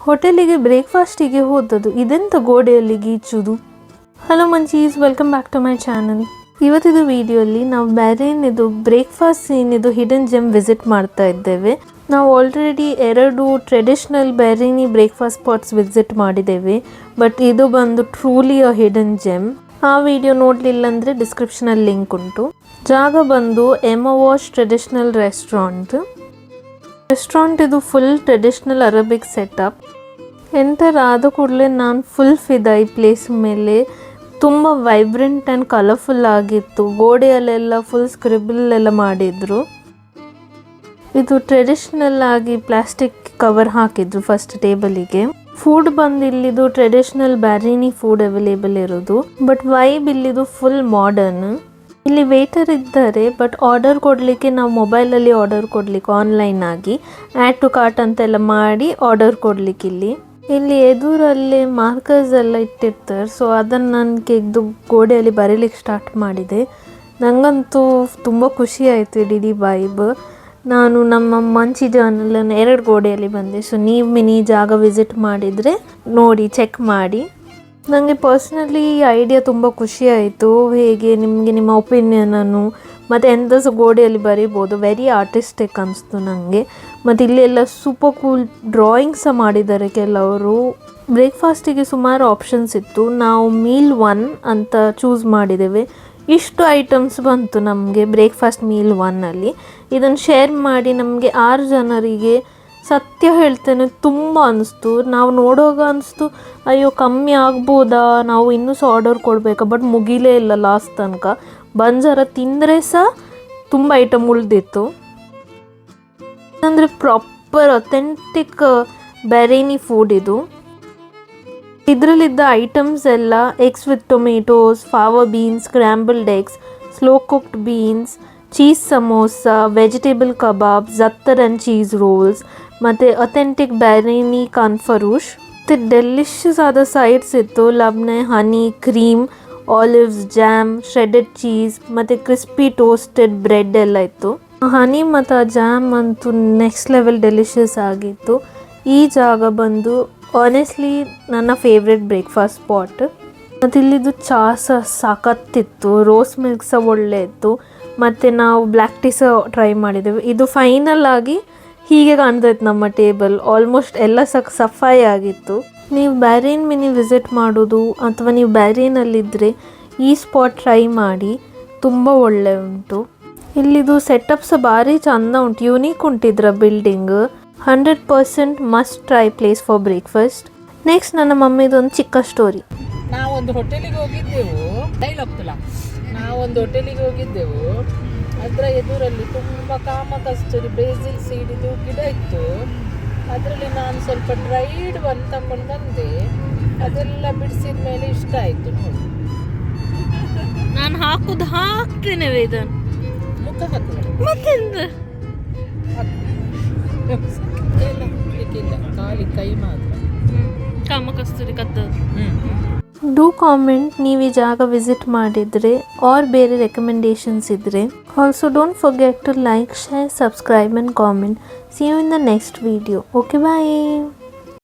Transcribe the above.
ಹೋಟೆಲಿಗೆ ಬ್ರೇಕ್ಫಾಸ್ಟಿಗೆ ಹೋದದ್ದು, ಇದೆಂತ ಗೋಡೆಯಲ್ಲಿ ಗೀಚುದು. Hello munchies, welcome back to my channel. ಇವತ್ತಿದು ವಿಡಿಯೋಲಿ ನಾವು ಬ್ಯಾರೇನಿದು ಬ್ರೇಕ್ಫಾಸ್ಟ್ ಸೀನಿದು ಹಿಡನ್ ಜೆಮ್ ವಿಸಿಟ್ ಮಾಡ್ತಾ ಇದ್ದೇವೆ. ನಾವು ಆಲ್ರೆಡಿ 2 ಟ್ರೆಡಿಷನಲ್ ಬ್ಯಾರೇನಿ ಬ್ರೇಕ್ಫಾಸ್ಟ್ ಸ್ಪಾಟ್ಸ್ ವಿಸಿಟ್ ಮಾಡಿದ್ದೇವೆ, ಬಟ್ ಇದು ಬಂದು ಟ್ರೂಲಿ ಅ ಹಿಡನ್ ಜೆಮ್. ಆ ವಿಡಿಯೋ ನೋಡಲಿಲ್ಲ ಅಂದರೆ ಡಿಸ್ಕ್ರಿಪ್ಷನಲ್ಲಿ ಲಿಂಕ್ ಉಂಟು. ಜಾಗ ಬಂದು ಎಮಾ ವಾಶ್ ಟ್ರೆಡಿಷನಲ್ ರೆಸ್ಟೋರೆಂಟ್ ಇದು full traditional Arabic setup. Enter ಆದ ಕೂಡಲೇ ನಾನು ಫುಲ್ ಫಿದಾ ಈ ಪ್ಲೇಸ್ ಮೇಲೆ. ತುಂಬ ವೈಬ್ರೆಂಟ್ ಆ್ಯಂಡ್ ಕಲರ್ಫುಲ್ ಆಗಿತ್ತು. ಗೋಡೆಯಲ್ಲೆಲ್ಲ ಫುಲ್ ಸ್ಕ್ರಿಬಲ್ ಎಲ್ಲ ಮಾಡಿದರು. ಇದು ಟ್ರೆಡಿಷ್ನಲ್ ಆಗಿ ಪ್ಲಾಸ್ಟಿಕ್ ಕವರ್ ಹಾಕಿದ್ರು ಫಸ್ಟ್ ಟೇಬಲಿಗೆ. ಫುಡ್ ಬಂದು ಇಲ್ಲಿದು ಟ್ರೆಡಿಷನಲ್ ಬ್ಯಾರೇನಿ ಫುಡ್ ಅವೈಲೇಬಲ್ ಇರೋದು, ಬಟ್ ವೈಬ್ ಇಲ್ಲಿದು ಫುಲ್ ಮಾಡರ್ನ್. ಇಲ್ಲಿ ವೇಟರ್ ಇದ್ದಾರೆ, ಬಟ್ ಆರ್ಡರ್ ಕೊಡಲಿಕ್ಕೆ ನಾವು ಮೊಬೈಲಲ್ಲಿ ಆರ್ಡರ್ ಕೊಡಲಿಕ್ಕೆ ಆನ್ಲೈನ್ ಆಗಿ ಆ್ಯಡ್ ಟು ಕಾರ್ಟ್ ಅಂತೆಲ್ಲ ಮಾಡಿ ಆರ್ಡರ್ ಕೊಡಲಿಕ್ಕೆ ಇಲ್ಲಿ ಎದುರಲ್ಲಿ ಮಾರ್ಕರ್ಸ್ ಎಲ್ಲ ಇಟ್ಟಿರ್ತಾರೆ. ಸೊ ಅದನ್ನು ನಾನು ತೆಗೆದು ಗೋಡೆಯಲ್ಲಿ ಬರೀಲಿಕ್ಕೆ ಸ್ಟಾರ್ಟ್ ಮಾಡಿದೆ. ನನಗಂತೂ ತುಂಬ ಖುಷಿ ಆಯಿತು ಇಡೀ ವೈಬ್. ನಾನು ನಮ್ಮ ಮಂಚಿ ಚಾನಲನ್ನು 2 ಗೋಡೆಯಲ್ಲಿ ಬಂದೆ. ಸೊ ನೀವು ಮಿನಿ ಜಾಗ ವಿಸಿಟ್ ಮಾಡಿದರೆ ನೋಡಿ, ಚೆಕ್ ಮಾಡಿ. ನನಗೆ ಪರ್ಸ್ನಲಿ ಈ ಐಡಿಯಾ ತುಂಬ ಖುಷಿ ಆಯಿತು. ಹೇಗೆ ನಿಮಗೆ ನಿಮ್ಮ ಒಪಿನಿಯನನ್ನು ಮತ್ತು ಎಂಥ ಸಹ ಗೋಡೆಯಲ್ಲಿ ಬರೀಬೋದು. ವೆರಿ ಆರ್ಟಿಸ್ಟಿಕ್ ಅನಿಸ್ತು ನನಗೆ. ಮತ್ತು ಇಲ್ಲಿ ಎಲ್ಲ ಸೂಪರ್ ಕೂಲ್ ಡ್ರಾಯಿಂಗ್ ಸಹ ಮಾಡಿದ್ದಾರೆ ಕೆಲವರು. ಬ್ರೇಕ್ಫಾಸ್ಟಿಗೆ ಸುಮಾರು ಆಪ್ಷನ್ಸ್ ಇತ್ತು. ನಾವು ಮೀಲ್ 1 ಅಂತ ಚೂಸ್ ಮಾಡಿದ್ದೇವೆ. ಇಷ್ಟು ಐಟಮ್ಸ್ ಬಂತು ನಮಗೆ ಬ್ರೇಕ್ಫಾಸ್ಟ್ ಮೀಲ್ 1ಅಲ್ಲಿ. ಇದನ್ನು ಶೇರ್ ಮಾಡಿ ನಮಗೆ 6 ಜನರಿಗೆ ಸತ್ಯ ಹೇಳ್ತೇನೆ ತುಂಬ ಅನಿಸ್ತು. ನಾವು ನೋಡುವಾಗ ಅನಿಸ್ತು, ಅಯ್ಯೋ ಕಮ್ಮಿ ಆಗ್ಬೋದಾ, ನಾವು ಇನ್ನೂ ಸಹ ಆರ್ಡರ್ ಕೊಡಬೇಕಾ. ಬಟ್ ಮುಗಿಲೇ ಇಲ್ಲ ಲಾಸ್ಟ್ ತನಕ. ಬಂಜಾರ ತಿಂದರೆ ಸಹ ತುಂಬ ಐಟಮ್ ಉಳಿದಿತ್ತು. ಅಂದರೆ ಪ್ರಾಪರ್ ಅಥೆಂಟಿಕ್ ಬ್ಯಾರೇನಿ ಫುಡ್ ಇದು. ಇದರಲ್ಲಿದ್ದ ಐಟಮ್ಸ್ ಎಲ್ಲ eggs with tomatoes, fava beans, scrambled eggs, slow cooked beans, cheese samosa, vegetable kebab, ಜತ್ತರ್ ಆ್ಯಂಡ್ ಚೀಸ್ ರೋಲ್ಸ್, ಮತ್ತು ಅಥೆಂಟಿಕ್ ಬ್ಯಾರೇನಿ ಕಾನ್ಫರೂಷ್. ಮತ್ತು ಡೆಲಿಷಿಯಸ್ ಆದ ಸೈಡ್ಸ್ ಇತ್ತು. Labneh, honey, cream, olives, jam, shredded cheese ಮತ್ತು ಕ್ರಿಸ್ಪಿ ಟೋಸ್ಟೆಡ್ ಬ್ರೆಡ್ ಎಲ್ಲ ಇತ್ತು. ಹನಿ ಮತ್ತು ಜಾಮ್ ಅಂತೂ ನೆಕ್ಸ್ಟ್ ಲೆವೆಲ್ ಡೆಲಿಷಿಯಸ್ ಆಗಿತ್ತು. ಈ ಜಾಗ ಬಂದು ಆನೆಸ್ಟ್ಲಿ ನನ್ನ ಫೇವ್ರೆಟ್ ಬ್ರೇಕ್ಫಾಸ್ಟ್ ಸ್ಪಾಟ್. ಮತ್ತು ಇಲ್ಲಿದ್ದು ಚಾ ಸಹ ಸಾಕತ್ತಿತ್ತು. ರೋಸ್ ಮಿಲ್ಕ್ ಸಹ ಒಳ್ಳೆ ಇತ್ತು. ಮತ್ತು ನಾವು ಬ್ಲ್ಯಾಕ್ ಟೀ ಸಹ ಟ್ರೈ ಮಾಡಿದ್ದೇವೆ. ಇದು ಫೈನಲ್ ಆಗಿ ಹೀಗೆ ಕಾಣ್ತಾಯಿತ್ತು ನಮ್ಮ ಟೇಬಲ್. ಆಲ್ಮೋಸ್ಟ್ ಎಲ್ಲ ಸಫಾಯಿ ಆಗಿತ್ತು. ನೀವು ಬ್ಯಾರೇನ್ ಮಿನಿ ವಿಸಿಟ್ ಮಾಡೋದು ಅಥವಾ ನೀವು ಬ್ಯಾರೇನಲ್ಲಿದ್ದರೆ ಈ ಸ್ಪಾಟ್ ಟ್ರೈ ಮಾಡಿ, ತುಂಬ ಒಳ್ಳೆ ಉಂಟು. ಇಲ್ಲಿದು ಸೆಟಪ್ ಸಹ ಭಾರಿ ಚಂದ ಉಂಟು, ಯೂನಿಕ್ ಉಂಟಿದ್ರ building. 100% must try place for breakfast. Next ನನ್ನ ಮಮ್ಮಿದೊಂದು ಚಿಕ್ಕ ಸ್ಟೋರಿ. ನಾವೊಂದು ಹೋಟೆಲಿಗೆ ಹೋಗಿದ್ದೆವು. ಅದರ ಎದುರಲ್ಲಿ ತುಂಬ ಕಾಮಕಸ್ತೂರಿ ಬೇಸಿಲ್ ಸೀಡಿದು ಗಿಡ ಇತ್ತು. ಅದರಲ್ಲಿ ನಾನು ಸ್ವಲ್ಪ ಡ್ರೈಡ್ ಒಂದು ತಗೊಂಡು ಬಂದೆ. ಅದೆಲ್ಲ ಬಿಡಿಸಿದ ಮೇಲೆ ಇಷ್ಟ ಆಯಿತು ನೋಡಿ. ನಾನು ಹಾಕ್ತೇನೆ ಇದನ್ನು ಮುಖ ಹಾಕಿದೆ ಮತ್ತೆಂದ ಇಲ್ಲ, ಖಾಲಿ ಕೈ ಮಾತ್ರ. ಕಾಮಕಸ್ತೂರಿ ಕದ್ದದು. ಡೂ ಕಾಮೆಂಟ್ ನೀವು ಈ ಜಾಗ ವಿಸಿಟ್ ಮಾಡಿದರೆ ಆರ್ ಬೇರೆ ರೆಕಮೆಂಡೇಶನ್ಸ್ ಇದ್ದರೆ. Also don't forget to like, share, subscribe and comment. See you in the next video. Okay, bye.